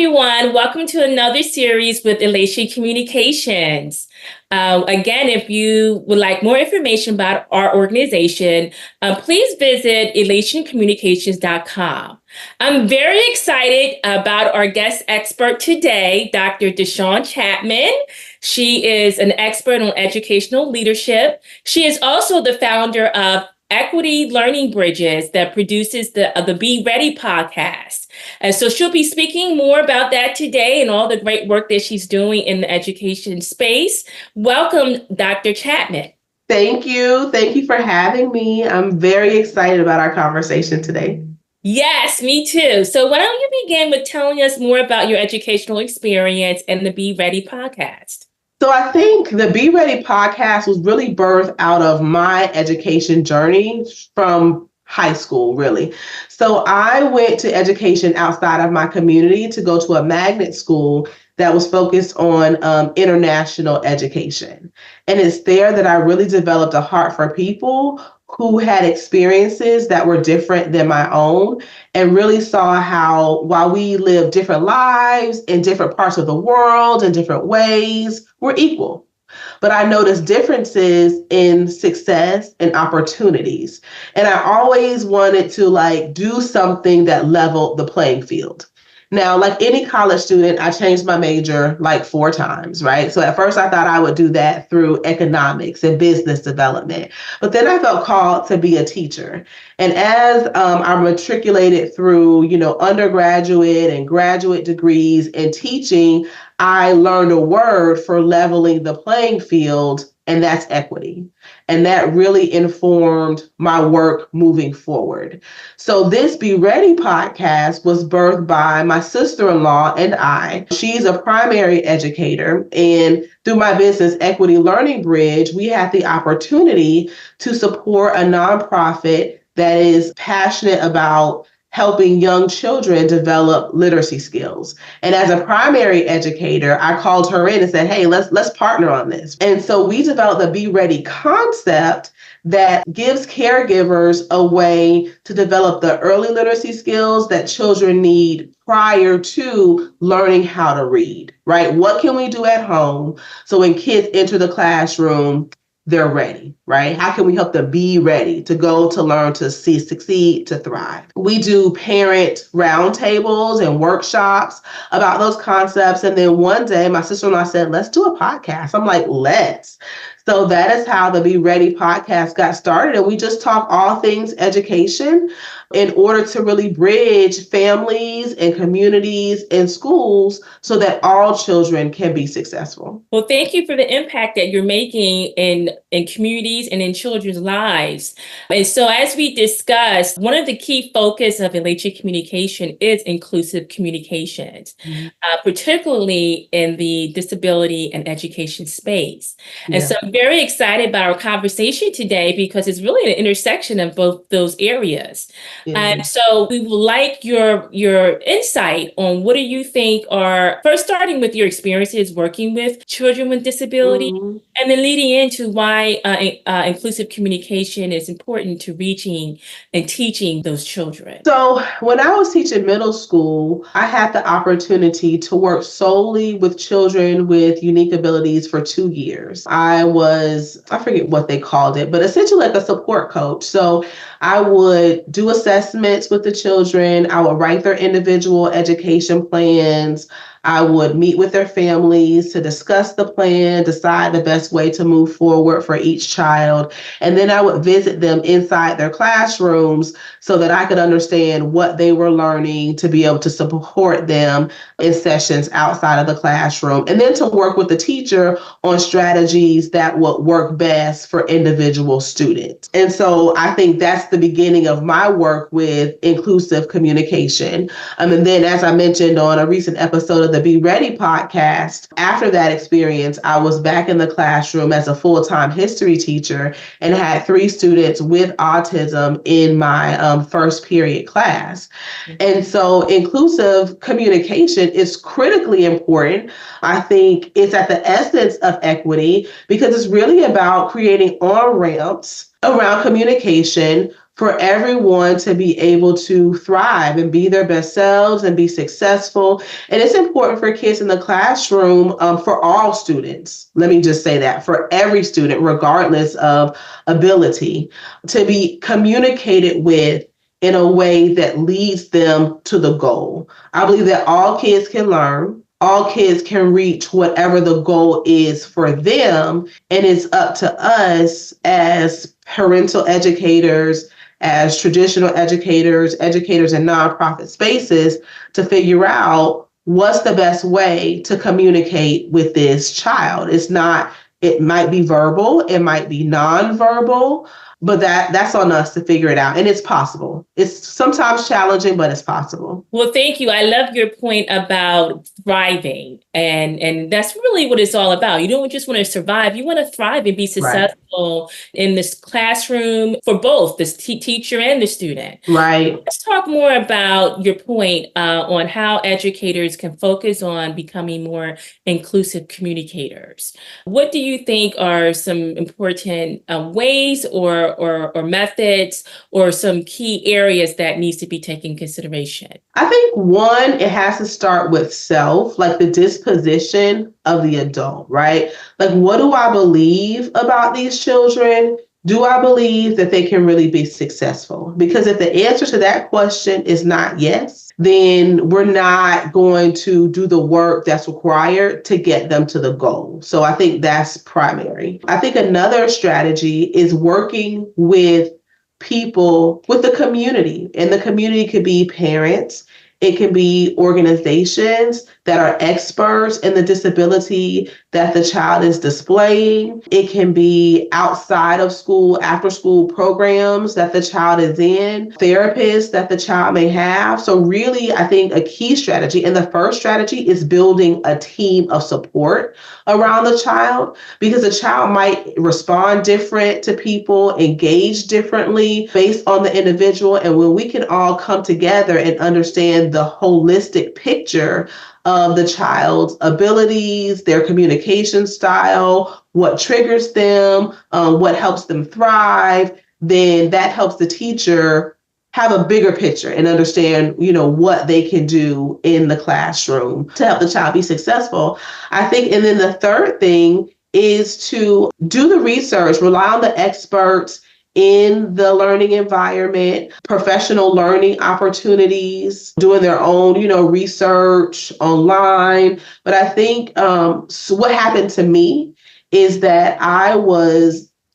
everyone. Welcome to another series with Elation Communications. Again, if you would like more information about our organization, please visit elationcommunications.com. I'm very excited about our guest expert today, Dr. DeShawn Chapman. She is an expert on educational leadership. She is also the founder of Equity Learning Bridges that produces the Be Ready podcast. And so she'll be speaking more about that today and all the great work that she's doing in the education space. Welcome, Dr. Chapman. Thank you. Thank you for having me. I'm very excited about our conversation today. Yes, me too. So why don't you begin with telling us more about your educational experience and the Be Ready podcast? So I think the Be Ready podcast was really birthed out of my education journey from high school, really. So I went to education outside of my community to go to a magnet school that was focused on international education. And it's there that I really developed a heart for people who had experiences that were different than my own, and really saw how while we live different lives in different parts of the world in different ways, we're equal. But I noticed differences in success and opportunities. And I always wanted to do something that leveled the playing field. Now, like any college student, I changed my major 4 times, right? So at first I thought I would do that through economics and business development, but then I felt called to be a teacher. And as I matriculated through, undergraduate and graduate degrees in teaching, I learned a word for leveling the playing field, and that's equity. And that really informed my work moving forward. So this Be Ready podcast was birthed by my sister-in-law and I. She's a primary educator, and through my business, Equity Learning Bridge, we had the opportunity to support a nonprofit that is passionate about helping young children develop literacy skills. And as a primary educator, I called her in and said, hey, let's partner on this. And so we developed the Be Ready concept that gives caregivers a way to develop the early literacy skills that children need prior to learning how to read, right? What can we do at home so when kids enter the classroom, they're ready, right? How can we help them be ready to go, to learn, to see, succeed, to thrive? We do parent roundtables and workshops about those concepts. And then one day my sister-in-law said, let's do a podcast. I'm like, let's. So that is how the Be Ready podcast got started. And we just talk all things education in order to really bridge families and communities and schools so that all children can be successful. Well, thank you for the impact that you're making in communities and in children's lives. And so as we discussed, one of the key focus of Elation Communication is inclusive communications, particularly in the disability and education space. And so I'm very excited about our conversation today because it's really an intersection of both those areas. And so we would like your insight on what do you think are, first starting with your experiences working with children with disability, and then leading into why inclusive communication is important to reaching and teaching those children. So when I was teaching middle school, I had the opportunity to work solely with children with unique abilities for 2 years. I forget what they called it, but essentially like a support coach. So I would do assessments with the children. I would write their individual education plans. I would meet with their families to discuss the plan, decide the best way to move forward for each child. And then I would visit them inside their classrooms so that I could understand what they were learning to be able to support them in sessions outside of the classroom. And then to work with the teacher on strategies that would work best for individual students. And so I think that's the beginning of my work with inclusive communication. And then, as I mentioned on a recent episode of the Be Ready podcast, after that experience, I was back in the classroom as a full-time history teacher and had 3 students with autism in my first period class. And so inclusive communication is critically important. I think it's at the essence of equity because it's really about creating on-ramps around communication for everyone to be able to thrive and be their best selves and be successful. And it's important for kids in the classroom, for all students. Let me just say that for every student, regardless of ability, to be communicated with in a way that leads them to the goal. I believe that all kids can learn. All kids can reach whatever the goal is for them. And it's up to us as parental educators, as traditional educators, educators in nonprofit spaces, to figure out what's the best way to communicate with this child. It might be verbal, it might be nonverbal, but that's on us to figure it out. And it's possible. It's sometimes challenging, but it's possible. Well, thank you. I love your point about thriving. And that's really what it's all about. You don't just want to survive. You want to thrive and be successful in this classroom for both the teacher and the student. Right. Let's talk more about your point on how educators can focus on becoming more inclusive communicators. What do you think are some important ways or methods or some key areas that needs to be taken into consideration? I think one, it has to start with self, like the disposition of the adult, right? Like, what do I believe about these children? Do I believe that they can really be successful? Because if the answer to that question is not yes, then we're not going to do the work that's required to get them to the goal. So I think that's primary. I think another strategy is working with people, with the community. And the community could be parents, it can be organizations that are experts in the disability that the child is displaying. It can be outside of school, after school programs that the child is in, therapists that the child may have. So really, I think a key strategy, and the first strategy, is building a team of support around the child, because a child might respond different to people, engage differently based on the individual. And when we can all come together and understand the holistic picture of the child's abilities, their communication style, what triggers them, what helps them thrive, then that helps the teacher have a bigger picture and understand, what they can do in the classroom to help the child be successful. I think, and then the third thing is to do the research, rely on the experts in the learning environment, professional learning opportunities, doing their own, research online. But I think so what happened to me is that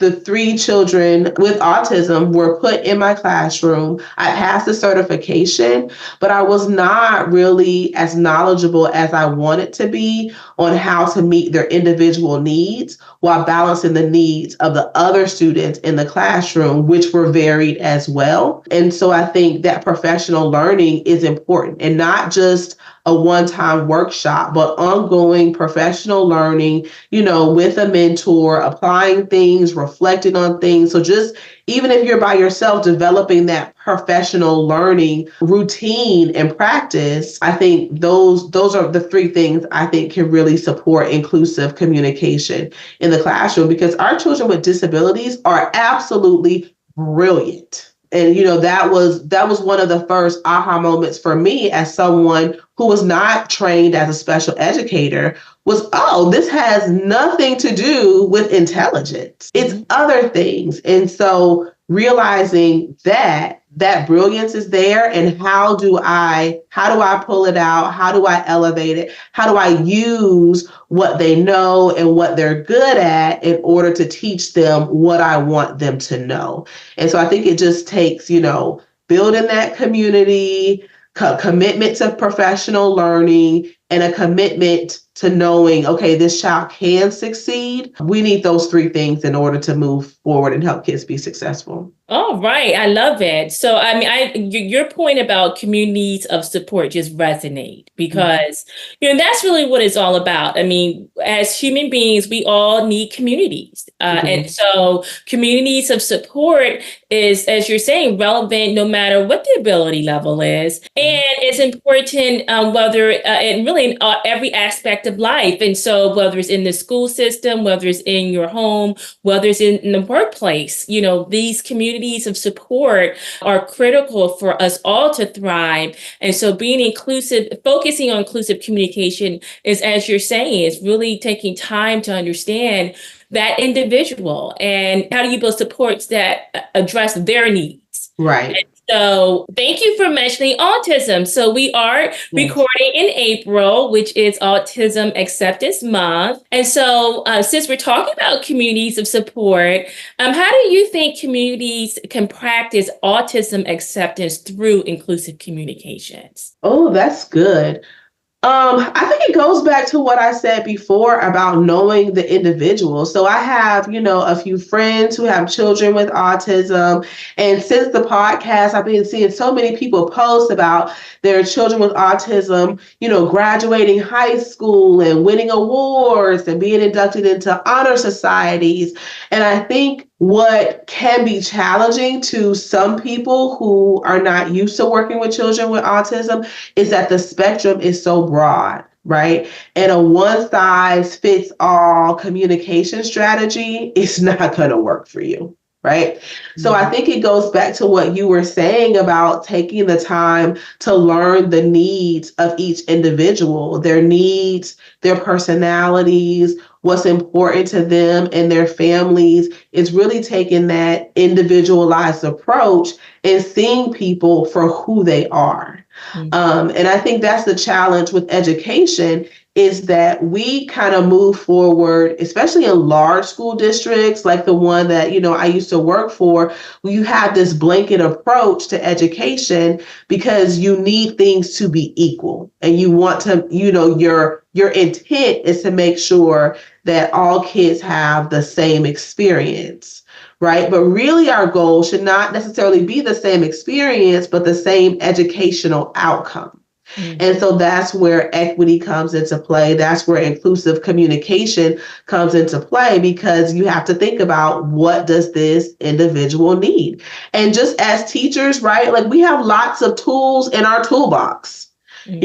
the 3 children with autism were put in my classroom. I passed the certification, but I was not really as knowledgeable as I wanted to be on how to meet their individual needs while balancing the needs of the other students in the classroom, which were varied as well. And so I think that professional learning is important, and not just a one-time workshop, but ongoing professional learning, with a mentor, applying things, reflecting on things. So just even if you're by yourself, developing that professional learning routine and practice, I think those are the 3 things I think can really support inclusive communication in the classroom, because our children with disabilities are absolutely brilliant. And that was one of the first aha moments for me as someone who was not trained as a special educator, was, this has nothing to do with intelligence. It's other things. And so realizing that brilliance is there, and how do I pull it out? How do I elevate it? How do I use what they know and what they're good at in order to teach them what I want them to know? And so I think it just takes, building that community, commitment to professional learning, and a commitment to knowing, okay, this child can succeed. We need those 3 things in order to move forward and help kids be successful. All right. I love it. So, I mean, your point about communities of support just resonate, because, that's really what it's all about. I mean, as human beings, we all need communities. And so communities of support is, as you're saying, relevant no matter what the ability level is. And it's important whether, and really in every aspect of life. And so whether it's in the school system, whether it's in your home, whether it's in the workplace, these communities of support are critical for us all to thrive. And so being inclusive, focusing on inclusive communication is, as you're saying, is really taking time to understand that individual and how do you build supports that address their needs. Right. And so thank you for mentioning autism. So we are recording in April, which is Autism Acceptance Month. And so since we're talking about communities of support, how do you think communities can practice autism acceptance through inclusive communications? Oh, that's good. I think it goes back to what I said before about knowing the individual. So I have, a few friends who have children with autism. And since the podcast, I've been seeing so many people post about their children with autism, graduating high school and winning awards and being inducted into honor societies. And I think what can be challenging to some people who are not used to working with children with autism is that the spectrum is so broad, right? And a one size fits all communication strategy is not going to work for you. Right. So I think it goes back to what you were saying about taking the time to learn the needs of each individual, their needs, their personalities, what's important to them and their families. Is really taking that individualized approach and seeing people for who they are. And I think that's the challenge with education, is that we kind of move forward, especially in large school districts like the one that, I used to work for, where you have this blanket approach to education because you need things to be equal. And you want to, your intent is to make sure that all kids have the same experience. Right. But really, our goal should not necessarily be the same experience, but the same educational outcome. And so that's where equity comes into play. That's where inclusive communication comes into play, because you have to think about, what does this individual need? And just as teachers, right, like we have lots of tools in our toolbox. And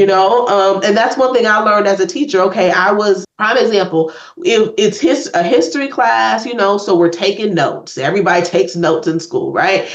that's one thing I learned as a teacher. Okay, prime example, it's a history class, so we're taking notes. Everybody takes notes in school, right?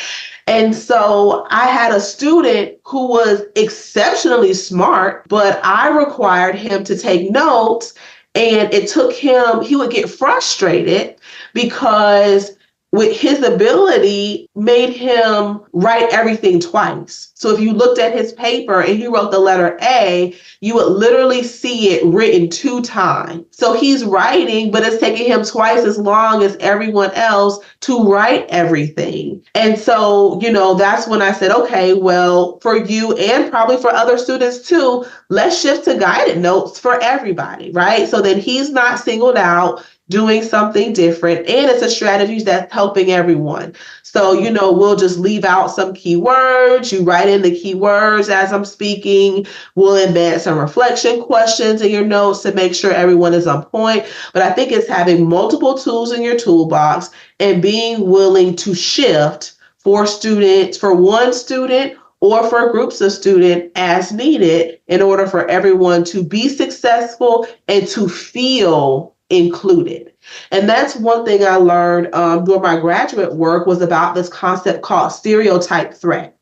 And so I had a student who was exceptionally smart, but I required him to take notes, and he would get frustrated because with his ability made him write everything twice. So if you looked at his paper and he wrote the letter A, you would literally see it written 2 times. So he's writing, but it's taking him twice as long as everyone else to write everything. And so, that's when I said, okay, well, for you and probably for other students too, let's shift to guided notes for everybody, right? So then he's not singled out doing something different, and it's a strategy that's helping everyone. So, we'll just leave out some keywords. You write in the keywords as I'm speaking. We'll embed some reflection questions in your notes to make sure everyone is on point. But I think it's having multiple tools in your toolbox and being willing to shift for one student or for groups of students as needed in order for everyone to be successful and to feel included. And that's one thing I learned during my graduate work, was about this concept called stereotype threat.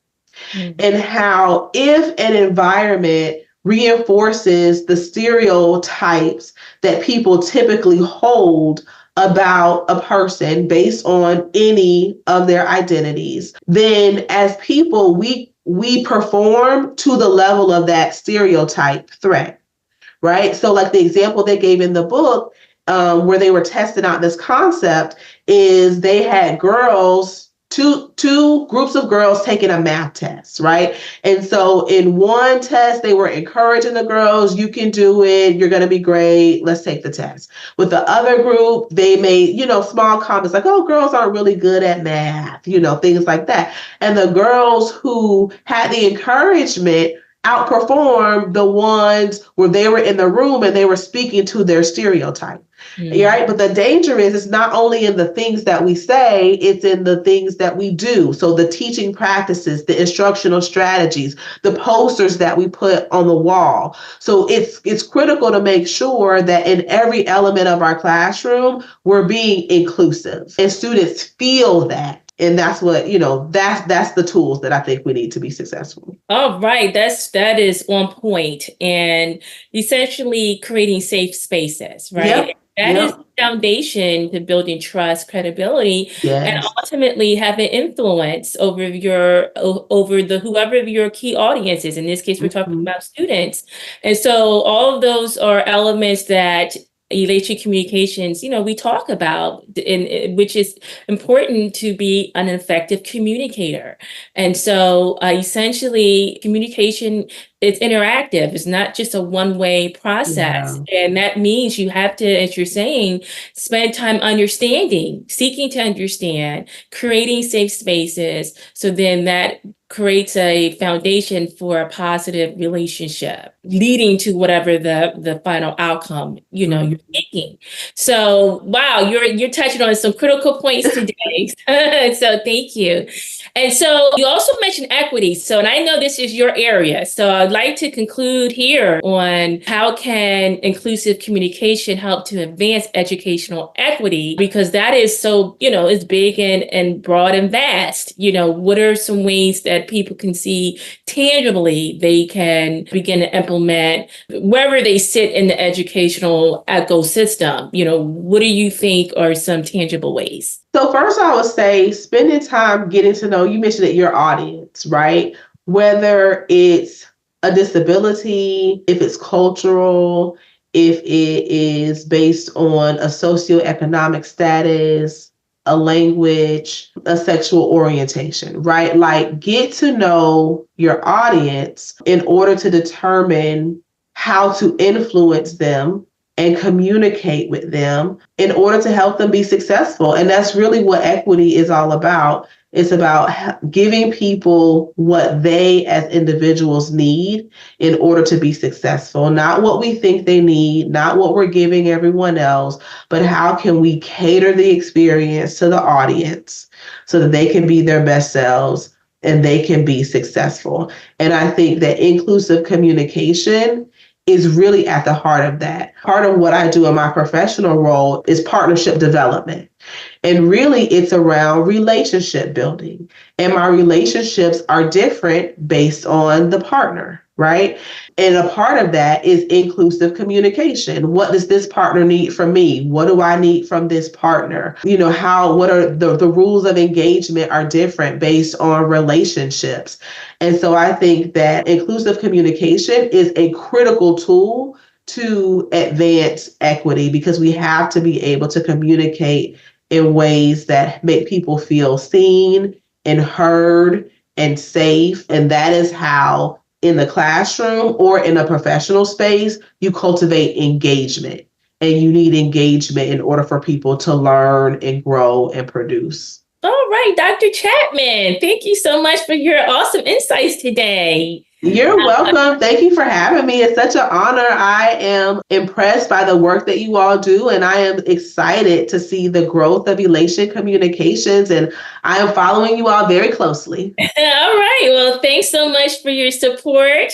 And how if an environment reinforces the stereotypes that people typically hold about a person based on any of their identities, then as people, we perform to the level of that stereotype threat, right? So like the example they gave in the book, where they were testing out this concept, is they had two groups of girls taking a math test, right? And so in one test, they were encouraging the girls, you can do it, you're going to be great, let's take the test. With the other group, they made, small comments like, oh, girls aren't really good at math, things like that. And the girls who had the encouragement outperformed the ones where they were in the room and they were speaking to their stereotype. Right? But the danger is it's not only in the things that we say, it's in the things that we do. So the teaching practices, the instructional strategies, the posters that we put on the wall. So it's critical to make sure that in every element of our classroom, we're being inclusive and students feel that. And that's what, that's the tools that I think we need to be successful. All right, that is on point, and essentially creating safe spaces, right? Yep. That is the foundation to building trust, credibility, and Yes. ultimately having influence over the whoever your key audience is. In this case, we're talking about students, and so all of those are elements that Elation Communications, we talk about, which is important to be an effective communicator. And so essentially, communication is interactive. It's not just a one-way process. Yeah. And that means you have to, as you're saying, spend time understanding, seeking to understand, creating safe spaces. So then that creates a foundation for a positive relationship, leading to whatever the final outcome, you're seeking. So wow, you're touching on some critical points today. So thank you. And so you also mentioned equity. So, and I know this is your area. So I'd like to conclude here on how can inclusive communication help to advance educational equity, because that is so, it's big and broad and vast. What are some ways that people can see tangibly they can begin to implement wherever they sit in the educational ecosystem? What do you think are some tangible ways? So first I would say spending time getting to know, you mentioned it, your audience, right? Whether it's a disability, if it's cultural, if it is based on a socioeconomic status, a language, a sexual orientation, right? Like get to know your audience in order to determine how to influence them and communicate with them in order to help them be successful. And that's really what equity is all about. It's about giving people what they as individuals need in order to be successful, not what we think they need, not what we're giving everyone else, but how can we cater the experience to the audience so that they can be their best selves and they can be successful. And I think that inclusive communication is really at the heart of that. Part of what I do in my professional role is partnership development. And really, it's around relationship building. And my relationships are different based on the partner, right? And a part of that is inclusive communication. What does this partner need from me? What do I need from this partner? What are the rules of engagement are different based on relationships. And so I think that inclusive communication is a critical tool to advance equity because we have to be able to communicate in ways that make people feel seen and heard and safe. And that is how, in the classroom or in a professional space, you cultivate engagement. And you need engagement in order for people to learn and grow and produce. All right, Dr. Chapman, thank you so much for your awesome insights today. You're welcome. Thank you for having me. It's such an honor. I am impressed by the work that you all do, and I am excited to see the growth of Elation Communications, and I am following you all very closely. All right. Well, thanks so much for your support.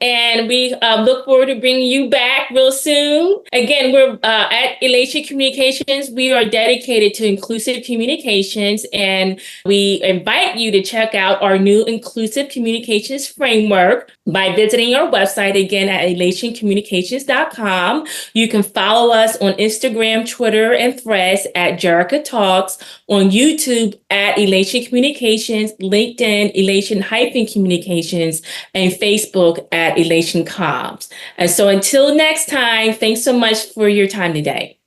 And we look forward to bringing you back real soon. Again, we're at Elation Communications. We are dedicated to inclusive communications, and we invite you to check out our new inclusive communications framework by visiting our website again at elationcommunications.com. You can follow us on Instagram, Twitter, and Threads at Jerrica Talks, on YouTube at Elation Communications, LinkedIn, Elation-Communications, and Facebook at Elation Comms. And so until next time, thanks so much for your time today.